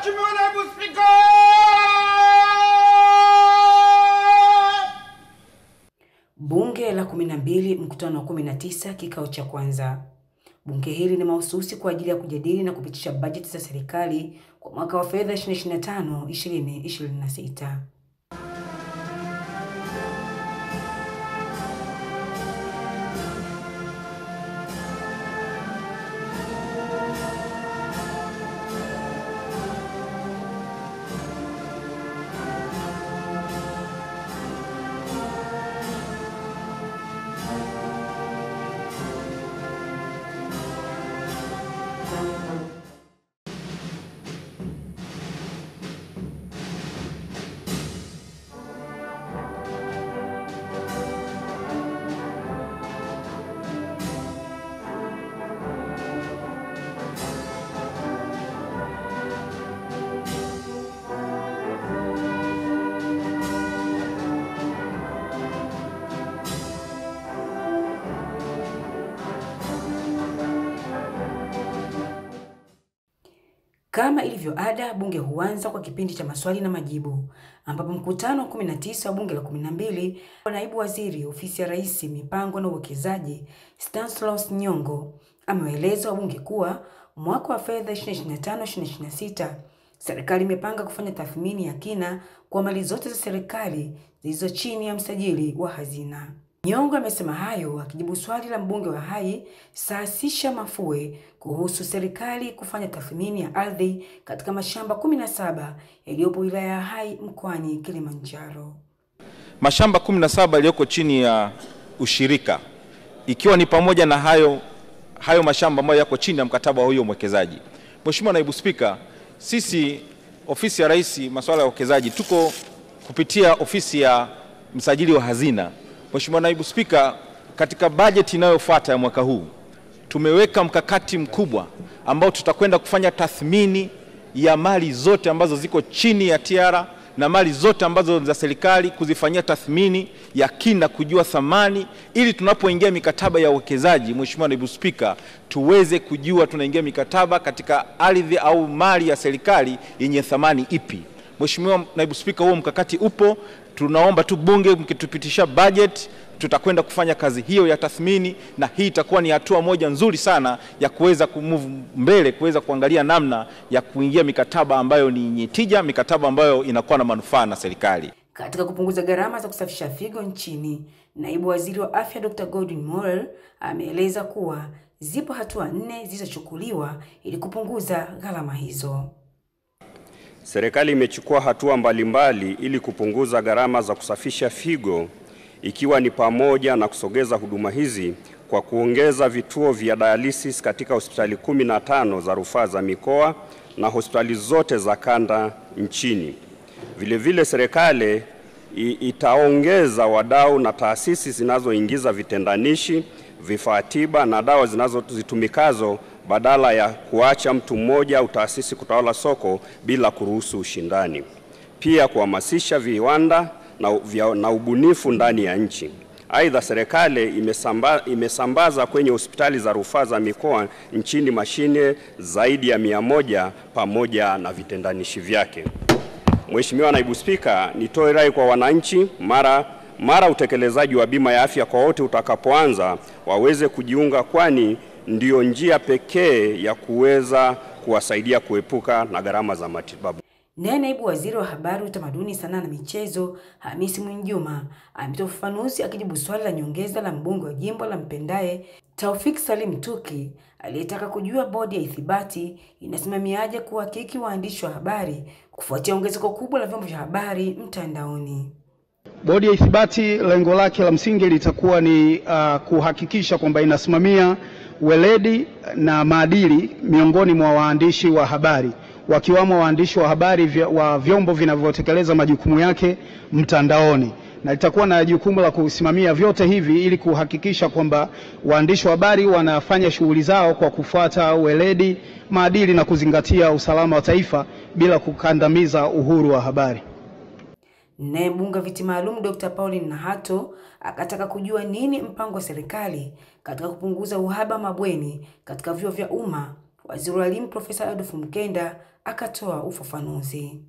Mheshimiwa Naibu Spika. Bunge la 12 mkutano wa 19 kikao cha kwanza. Bunge hili ni mahususi kwa ajili ya kujadili na kupitisha bajeti za serikali kwa mwaka wa fedha 2025-2026. Kama ilivyo ada, bunge huanza kwa kipindi cha maswali na majibu, ambapo mkutano wa 19 wa bunge la 12 wa naibu waziri ofisi ya Rais mipango na uwekezaji Stanislaus Nyongo amewaeleza wabunge kuwa mwaka wa fedha 2025-2026 serikali imepanga kufanya tathmini ya kina kwa mali zote za serikali zilizo chini ya msajili wa hazina. Nyongo amesema hayo akijibu swali la mbunge wa Hai Saasisha Mafue kuhusu serikali kufanya tathmini ya ardhi katika mashamba 17 yaliyopo wilaya ya Hai mkoani Kilimanjaro. Mashamba 17 yaliyoko chini ya ushirika, ikiwa ni pamoja na hayo mashamba ambayo yako chini ya mkataba wa huyo mwekezaji. Mheshimiwa Naibu Spika, sisi ofisi ya Rais masuala ya uwekezaji tuko kupitia ofisi ya msajili wa hazina. Mheshimiwa Naibu Spika, katika bajeti inayofuata ya mwaka huu tumeweka mkakati mkubwa ambao tutakwenda kufanya tathmini ya mali zote ambazo ziko chini ya TIARA na mali zote ambazo za serikali, kuzifanyia tathmini ya kina, kujua thamani, ili tunapoingia mikataba ya uwekezaji, Mheshimiwa Naibu Spika, tuweze kujua tunaingia mikataba katika ardhi au mali ya serikali yenye thamani ipi. Mheshimiwa Naibu Spika, huo mkakati upo. Tunaomba tu bunge mkitupitisha budget, tutakwenda kufanya kazi hiyo ya tathmini, na hii itakuwa ni hatua moja nzuri sana ya kuweza kumove mbele, kuweza kuangalia namna ya kuingia mikataba ambayo ni yenye tija, mikataba ambayo inakuwa na manufaa na serikali. Katika kupunguza gharama za kusafisha figo nchini, Naibu Waziri wa Afya Dr. Godwin Mollel ameeleza kuwa zipo hatua 4 zilizochukuliwa ili kupunguza gharama hizo. Serikali imechukua hatua mbalimbali ili kupunguza gharama za kusafisha figo, ikiwa ni pamoja na kusogeza huduma hizi kwa kuongeza vituo vya dialysis katika hospitali 15 za rufaa za mikoa na hospitali zote za kanda nchini. Vile serikali itaongeza wadau na taasisi zinazoingiza vitendanishi, vifaa tiba na dawa zinazozitumikazo badala ya kuacha mtu mmoja au taasisi kutawala soko bila kuruhusu ushindani. Pia kuhamasisha viwanda na ubunifu ndani ya nchi. Aidha, serikali imesambaza kwenye hospitali za rufaa za mikoa nchini mashine zaidi ya 100 pamoja na vitendanishi vyake. Mheshimiwa Naibu Spika, nitoe rai kwa wananchi mara utekelezaji wa bima ya afya kwa wote utakapoanza waweze kujiunga, kwani ndio njia pekee ya kuweza kuwasaidia kuepuka na gharama za matibabu. Naibu Waziri wa Habari, Utamaduni, Sanaa na Michezo Hamisi Mwinjuma ametoa ufafanuzi akijibu swali la nyongeza la mbunge wa jimbo la Mpendae Taufik Salim Tuki aliyetaka kujua bodi ya ithibati inasimamiaje kuhakiki waandishi wa habari kufuatia ongezeko kubwa la vyombo vya habari mtandaoni. Bodi ya ithibati lengo lake la msingi litakuwa ni kuhakikisha kwamba inasimamia weledi na maadili miongoni mwa waandishi wa habari, wakiwamo waandishi wa habari wa vyombo vinavyotekeleza majukumu yake mtandaoni, na litakuwa na jukumu la kusimamia vyote hivi ili kuhakikisha kwamba waandishi wa habari wanafanya shughuli zao kwa kufuata weledi, maadili na kuzingatia usalama wa taifa bila kukandamiza uhuru wa habari. Naye mbunge viti maalum Dr. Pauline Nahato akataka kujua nini mpango wa serikali katika kupunguza uhaba mabweni katika vyuo vya umma, Waziri wa Elimu Profesa Adolf Mkenda akatoa ufafanuzi.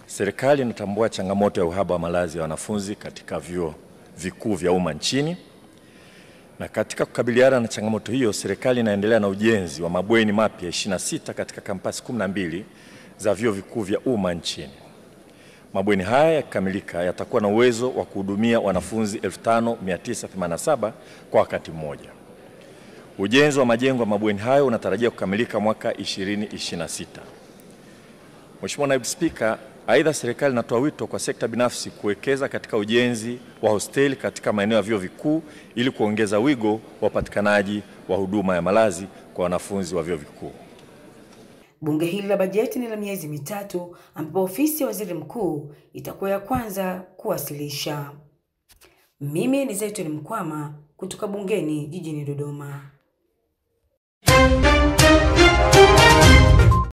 Serikali inatambua changamoto ya uhaba wa malazi ya wanafunzi katika vyuo vikuu vya umma nchini. Na katika kukabiliana na changamoto hiyo, serikali inaendelea na ujenzi wa mabweni mapya 26 katika kampasi 12 za vyuo vikuu vya umma nchini. Mabweni haya yakikamilika yatakuwa na uwezo wa kuhudumia wanafunzi 5987 kwa wakati mmoja. Ujenzi wa majengo ya mabweni hayo unatarajia kukamilika mwaka 2026. Mheshimiwa Naibu Spika, aidha serikali inatoa wito kwa sekta binafsi kuwekeza katika ujenzi wa hosteli katika maeneo ya vyuo vikuu ili kuongeza wigo wa upatikanaji wa huduma ya malazi kwa wanafunzi wa vyuo vikuu. Bunge hili la bajeti ni la miezi mitatu ambapo ofisi ya Waziri Mkuu itakuwa ya kwanza kuwasilisha. Mimi ni Zaituni Mkwama kutoka bungeni jijini Dodoma.